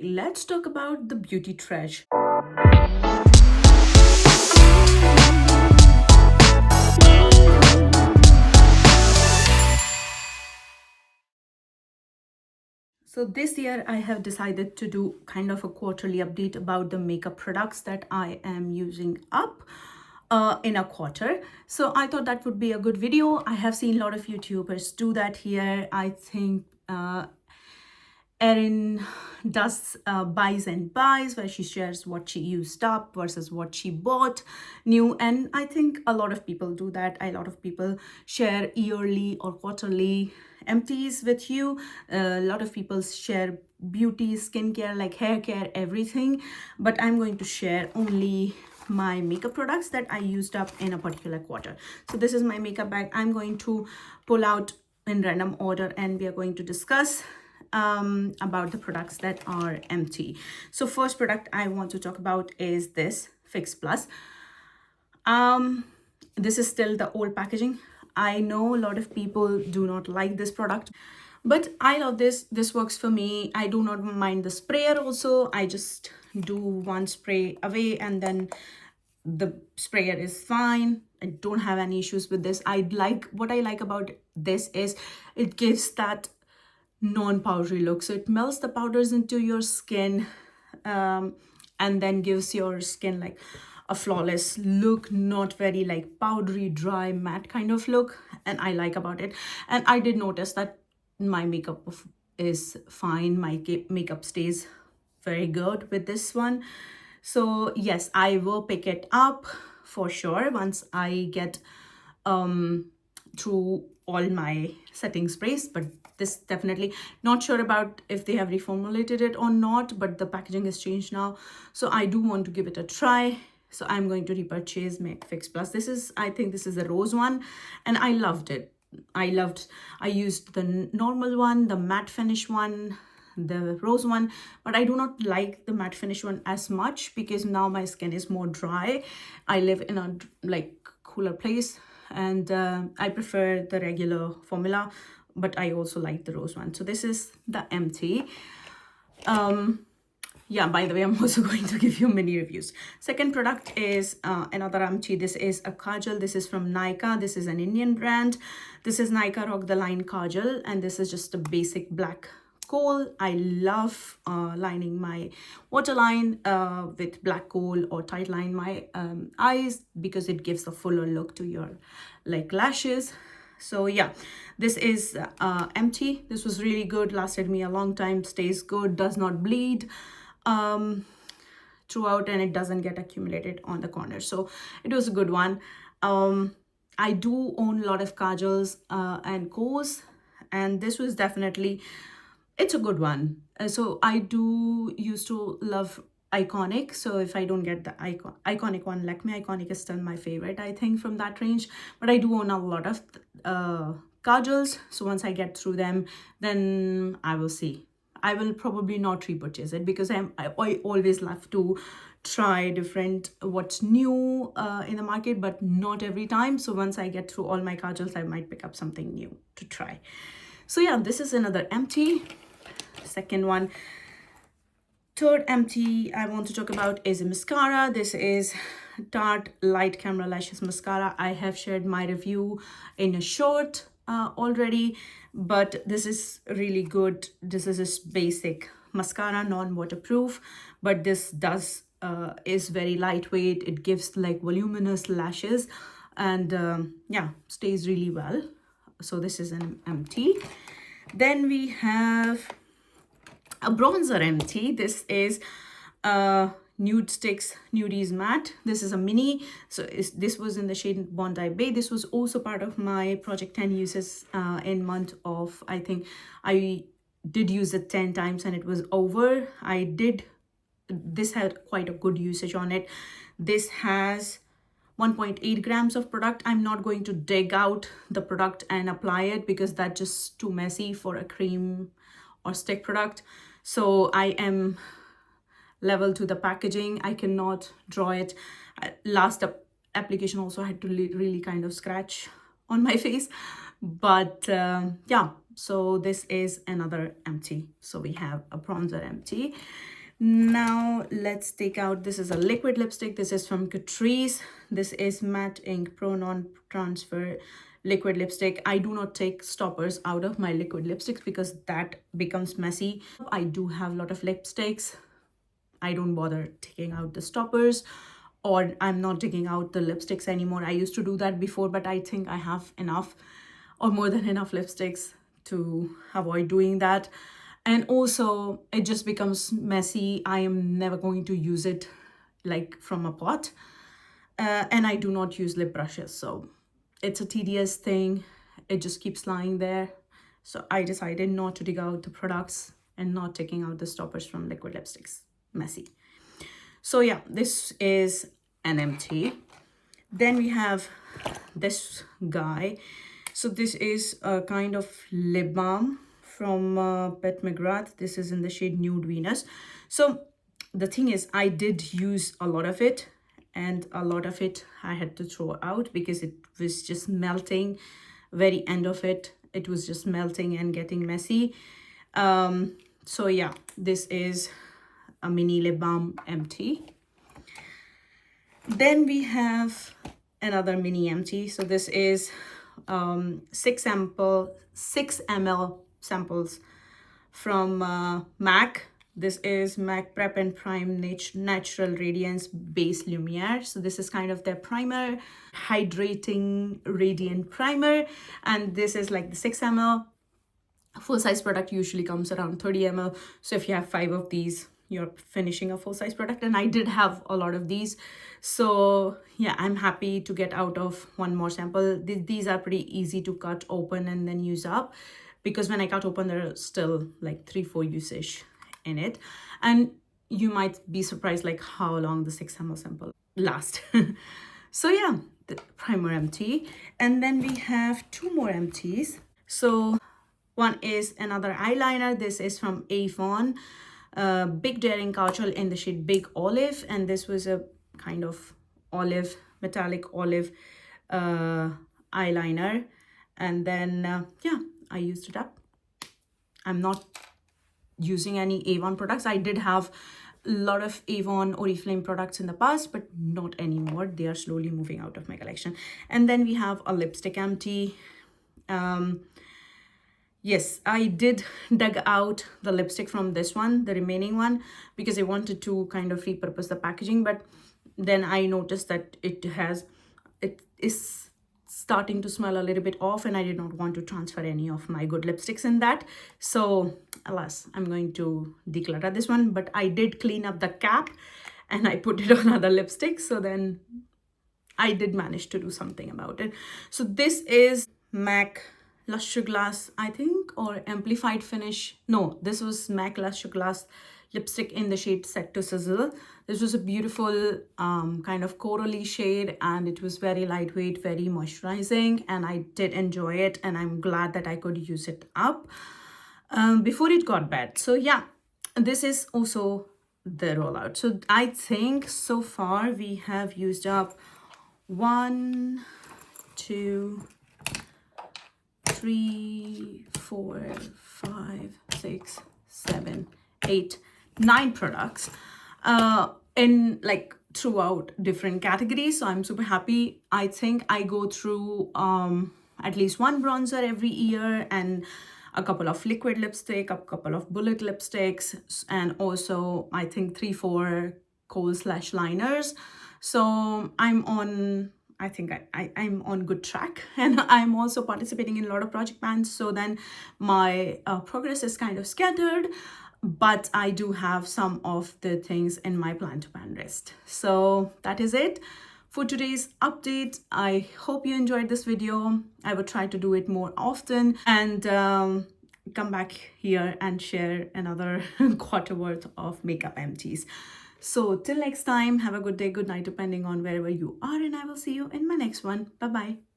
Let's talk about the beauty trash. So this year I have decided to do kind of a quarterly update about the makeup products that I am using up in a quarter. So I thought that would be a good video. I have seen a lot of YouTubers do that here. I think Erin does buys and buys, where she shares what she used up versus what she bought new. And I think a lot of people do that. A lot of people share yearly or quarterly empties with you. A lot of people share beauty, skincare, like hair care, everything. But I'm going to share only my makeup products that I used up in a particular quarter. So this is my makeup bag. I'm going to pull out in random order and we are going to discuss about the products that are empty. So first product I want to talk about is this Fix Plus. This is still the old packaging. I know a lot of people do not like this product, but I love this. This works for me. I do not mind the sprayer also. I just do one spray away and then the sprayer is fine. I don't have any issues with this. What I like about this is it gives that non-powdery look. So it melts the powders into your skin and then gives your skin like a flawless look, not very like powdery, dry, matte kind of look. And I like about it. And I did notice that my makeup is fine. My makeup stays very good with this one. So yes, I will pick it up for sure once I get through all my setting sprays. But this definitely, not sure about if they have reformulated it or not, but the packaging has changed now, so I do want to give it a try. So I'm going to repurchase my Fix Plus. I think this is a rose one and I loved it. I used the normal one, the matte finish one, the rose one, but I do not like the matte finish one as much because now my skin is more dry. I live in a like cooler place and I prefer the regular formula, but I also like the rose one. So this is the empty. Yeah, by the way, I'm also going to give you mini reviews. Second product is another empty. This is a kajal. This is from Nykaa. This is an Indian brand. This is Nykaa Rock the Line Kajal, and this is just a basic black kohl. I love lining my waterline with black kohl or tight line my eyes because it gives a fuller look to your like lashes. So yeah, this is empty. This was really good, lasted me a long time, stays good, does not bleed throughout, and it doesn't get accumulated on the corner. So it was a good one. I do own a lot of kajals and kohs, and this was definitely, it's a good one. So I do used to love iconic. So if I don't get the iconic one, Lakme iconic is still my favorite, I think, from that range. But I do own a lot of kajals. So once I get through them, then I will see. I will probably not repurchase it because I always love to try different what's new in the market, but not every time. So once I get through all my kajals, I might pick up something new to try. So yeah, this is another empty. Second one. Third empty I want to talk about is a mascara. This is Tarte Light Camera Lashes Mascara. I have shared my review in a short already, but this is really good. This is a basic mascara, non-waterproof, but this does is very lightweight. It gives like voluminous lashes and yeah, stays really well. So this is an empty. Then we have a bronzer empty. This is Nude Sticks Nudies Matte. This is a mini. So this was in the shade Bondi Bay. This was also part of my Project 10 uses in month of, I think I did use it 10 times and it was over. This had quite a good usage on it. This has 1.8 grams of product. I'm not going to dig out the product and apply it because that's just too messy for a cream or stick product. So I am level to the packaging. I cannot draw it. Last application also had to really kind of scratch on my face. But yeah, So this is another empty. So we have a bronzer empty. Now let's take out, this is a liquid lipstick. This is from Catrice. This is Matte Ink Pro Non-Transfer liquid lipstick. I do not take stoppers out of my liquid lipsticks because that becomes messy. I do have a lot of lipsticks. I don't bother taking out the stoppers, or I'm not taking out the lipsticks anymore. I used to do that before, but I think I have enough or more than enough lipsticks to avoid doing that. And also it just becomes messy. I am never going to use it like from a pot. And I do not use lip brushes, so it's a tedious thing. It just keeps lying there. So I decided not to dig out the products and not taking out the stoppers from liquid lipsticks. Messy. So yeah, this is an empty. Then we have this guy. So this is a kind of lip balm from Pat McGrath. This is in the shade Nude Venus. So the thing is, I did use a lot of it, and a lot of it I had to throw out because it was just melting. Very end of it, it was just melting and getting messy. So yeah, this is a mini lip balm empty. Then we have another mini empty. So this is 6 ml samples from MAC. This is MAC Prep and Prime Natural Radiance Base Lumiere. So this is kind of their primer, hydrating radiant primer. And this is like the 6 ml. Full-size product usually comes around 30 ml. So if you have 5 of these, you're finishing a full-size product. And I did have a lot of these. So yeah, I'm happy to get out of one more sample. These are pretty easy to cut open and then use up, because when I cut open, there are still like 3-4 usage in it. And you might be surprised like how long the 6 ml sample lasts. So yeah, the primer empty. And then we have 2 more empties. So one is another eyeliner. This is from Avon, Big Daring Kajal in the shade Big Olive. And this was a kind of olive, metallic olive eyeliner. And then yeah, I used it up. I'm not using any Avon products. I did have a lot of Avon Oriflame products in the past, but not anymore. They are slowly moving out of my collection. And then we have a lipstick empty. Yes, I did dug out the lipstick from this one, the remaining one, because I wanted to kind of repurpose the packaging. But then I noticed that it is starting to smell a little bit off, and I did not want to transfer any of my good lipsticks in that. So alas, I'm going to declutter this one, but I did clean up the cap and I put it on other lipsticks. So then I did manage to do something about it. So this is MAC Luster Glass, I think, or Amplified Finish. No, this was MAC Luster Glass lipstick in the shade Set to Sizzle. This was a beautiful kind of corally shade, and it was very lightweight, very moisturizing, and I did enjoy it, and I'm glad that I could use it up before it got bad. So yeah, this is also the rollout. So I think so far we have used up 1, 2, 3, 4, 5, 6, 7, 8, 9 products in like throughout different categories. So I'm super happy. I think I go through at least one bronzer every year, and a couple of liquid lipstick, a couple of bullet lipsticks, and also I think 3-4 kohl/liners. So I'm on, I think I'm on good track, and I'm also participating in a lot of project plans. So then my progress is kind of scattered, but I do have some of the things in my plan to pan list. So that is it for today's update. I hope you enjoyed this video. I will try to do it more often and come back here and share another quarter worth of makeup empties. So till next time, have a good day, good night, depending on wherever you are, and I will see you in my next one. Bye bye.